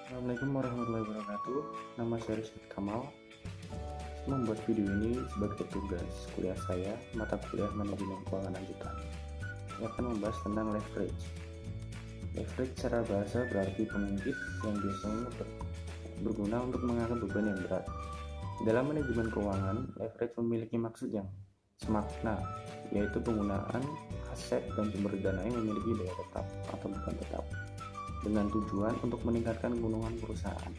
Assalamualaikum warahmatullahi wabarakatuh. Nama saya Rizky Kamal. Saya membuat video ini sebagai tugas kuliah saya, mata kuliah manajemen keuangan lanjutan, yang akan membahas tentang leverage. Leverage secara bahasa berarti pengungkit yang biasanya berguna untuk mengangkat beban yang berat. Dalam manajemen keuangan, leverage memiliki maksud yang semakna, yaitu penggunaan aset dan sumber dana yang memiliki daya tetap atau bukan tetap, dengan tujuan untuk meningkatkan keuntungan perusahaan.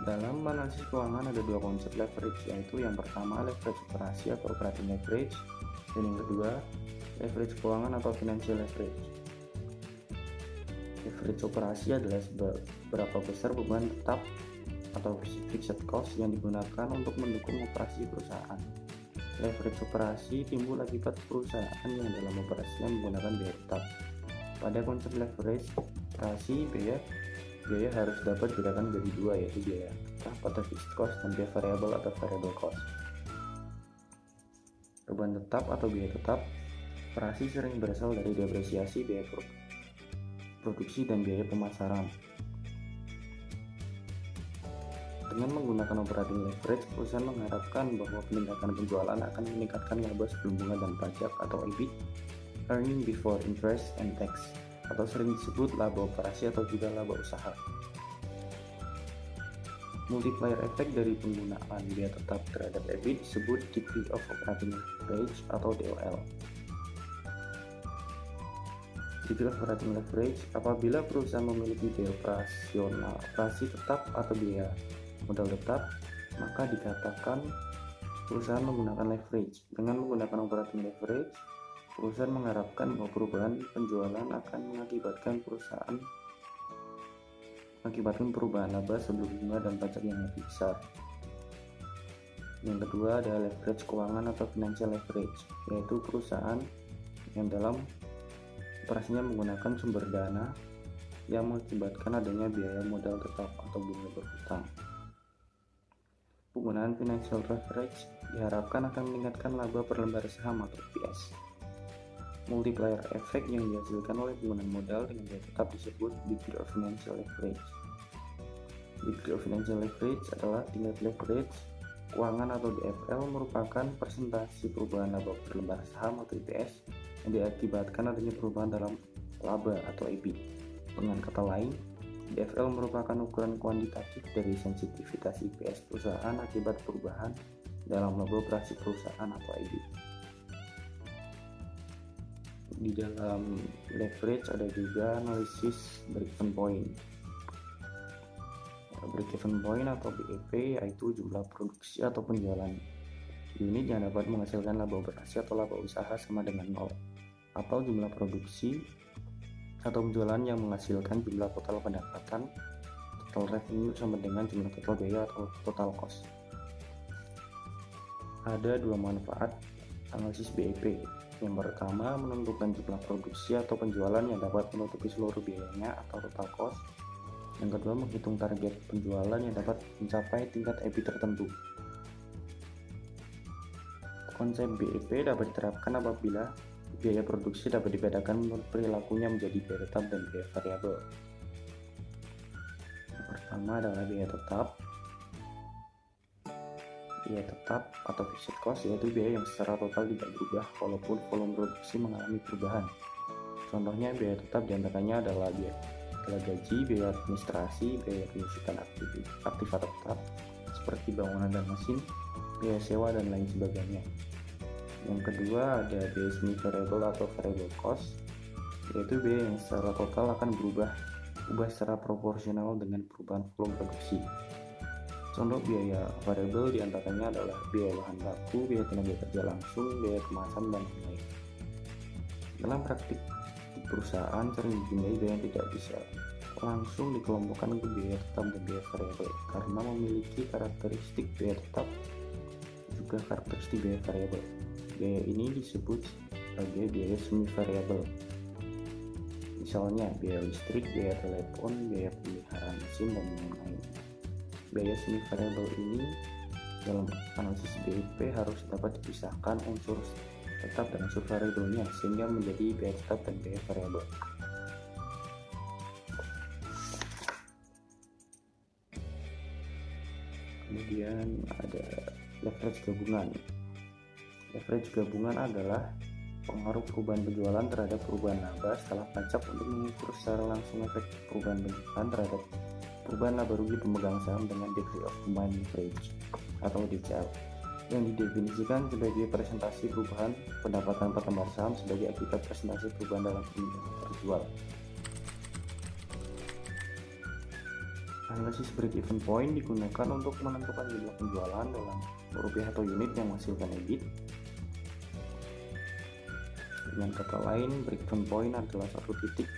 Dalam analisis keuangan ada dua konsep leverage, yaitu yang pertama leverage operasi atau operating leverage, dan yang kedua leverage keuangan atau financial leverage. Leverage operasi adalah seberapa besar beban tetap atau fixed cost yang digunakan untuk mendukung operasi perusahaan. Leverage operasi timbul akibat perusahaan yang dalam operasinya menggunakan biaya tetap. Pada konsep leverage operasi, biaya harus dapat dibedakan dari dua, yaitu biaya tetap atau fixed cost dan biaya variabel atau variable cost. Beban tetap atau biaya tetap operasi sering berasal dari depresiasi, biaya produksi, dan biaya pemasaran. Dengan menggunakan operating leverage, perusahaan mengharapkan bahwa peningkatan penjualan akan meningkatkan laba sebelum bunga dan pajak atau EBIT, earning before interest and tax, atau sering disebut laba operasi atau juga laba usaha. Multiplier effect dari penggunaan biaya tetap terhadap EBIT disebut degree of operating leverage atau DOL. Degree of operating leverage apabila perusahaan memiliki biaya operasional operasi tetap atau biaya modal tetap, maka dikatakan perusahaan menggunakan leverage. Dengan menggunakan operating leverage, perusahaan mengharapkan bahwa perubahan penjualan akan mengakibatkan perubahan laba sebelum bunga dan pajak yang lebih besar. Yang kedua adalah leverage keuangan atau financial leverage, yaitu perusahaan yang dalam operasinya menggunakan sumber dana yang mengakibatkan adanya biaya modal tetap atau bunga berhutang. Penggunaan financial leverage diharapkan akan meningkatkan laba per lembar saham atau EPS. Multiplier effect yang dihasilkan oleh penggunaan modal dengan biaya tetap disebut degree of financial leverage. Degree of financial leverage adalah tingkat leverage keuangan atau DFL, merupakan persentase perubahan laba per lembar saham atau EPS yang diakibatkan adanya perubahan dalam laba atau EBIT. Dengan kata lain, DFL merupakan ukuran kuantitatif dari sensitivitas EPS perusahaan akibat perubahan dalam laba operasi perusahaan atau EBIT. Di dalam leverage ada juga analisis break-even point. Break-even point atau BEP yaitu jumlah produksi atau penjualan unit yang dapat menghasilkan laba operasi atau laba usaha sama dengan 0, atau jumlah produksi atau penjualan yang menghasilkan jumlah total pendapatan, total revenue sama dengan jumlah total biaya atau total cost. Ada dua manfaat analisis BEP. Yang pertama, menentukan jumlah produksi atau penjualan yang dapat menutupi seluruh biayanya atau total cost. Yang kedua, menghitung target penjualan yang dapat mencapai tingkat EBIT tertentu. Konsep BEP dapat diterapkan apabila biaya produksi dapat dibedakan menurut perilakunya menjadi biaya tetap dan biaya variabel. Yang pertama adalah biaya tetap. Biaya tetap atau fixed cost yaitu biaya yang secara total tidak berubah walaupun volume produksi mengalami perubahan. Contohnya biaya tetap diantaranya adalah biaya gaji, biaya administrasi, biaya penyusutan aktiva tetap seperti bangunan dan mesin, biaya sewa dan lain sebagainya. Yang kedua ada biaya semi variable atau variable cost, yaitu biaya yang secara total akan berubah secara proporsional dengan perubahan volume produksi. Contoh biaya variable diantaranya adalah biaya bahan baku, biaya tenaga kerja langsung, biaya kemasan, dan lain-lain. Dalam praktik di perusahaan sering dijumpai biaya yang tidak bisa langsung dikelompokkan ke biaya tetap dan biaya variabel karena memiliki karakteristik biaya tetap juga karakteristik biaya variabel. Biaya ini disebut sebagai biaya semi variabel. Misalnya biaya listrik, biaya telepon, biaya pemeliharaan mesin, dan lain-lain. Biaya semi variabel ini dalam analisis BEP harus dapat dipisahkan unsur tetap dan unsur variabelnya sehingga menjadi biaya tetap dan biaya variabel. Kemudian ada leverage gabungan. Leverage gabungan adalah pengaruh perubahan penjualan terhadap perubahan laba setelah pajak untuk mengukur secara langsung efek perubahan penjualan terhadap perubahan laba rugi pemegang saham dengan degree of combined leverage atau DCL, yang didefinisikan sebagai presentasi perubahan pendapatan per lembar saham sebagai akibat presentasi perubahan dalam unit terjual. Analisis break-even point digunakan untuk menentukan jumlah penjualan dalam rupiah atau unit yang menghasilkan EBIT. Dengan kata lain, break-even point adalah suatu titik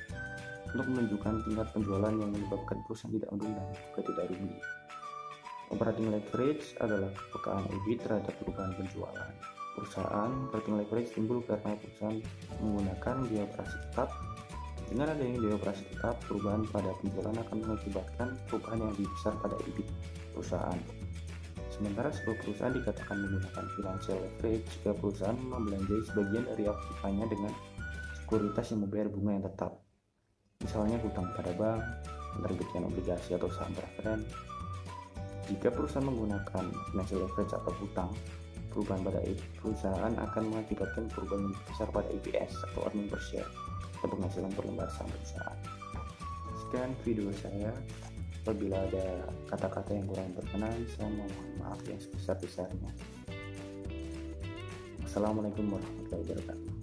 untuk menunjukkan tingkat penjualan yang menyebabkan perusahaan tidak untung dan juga tidak rugi. Operating leverage adalah kepekaan EBIT terhadap perubahan penjualan perusahaan. Operating leverage timbul karena perusahaan menggunakan biaya operasi tetap. Dengan adanya biaya operasi tetap, perubahan pada penjualan akan mengakibatkan perubahan yang lebih besar pada EBIT perusahaan. Sementara sebuah perusahaan dikatakan menggunakan financial leverage jika perusahaan membelanjai sebagian dari aktifanya dengan sekuritas yang membayar bunga yang tetap, misalnya hutang pada bank, penerbitan obligasi atau saham preferen. Jika perusahaan menggunakan financial leverage atau hutang, perubahan pada perusahaan akan mengakibatkan perubahan yang besar pada EPS atau earning per share atau penghasilan per lembar saham perusahaan. Sekian video saya. Apabila ada kata-kata yang kurang berkenan, saya mohon maaf yang sebesar-besarnya. Assalamualaikum warahmatullahi wabarakatuh.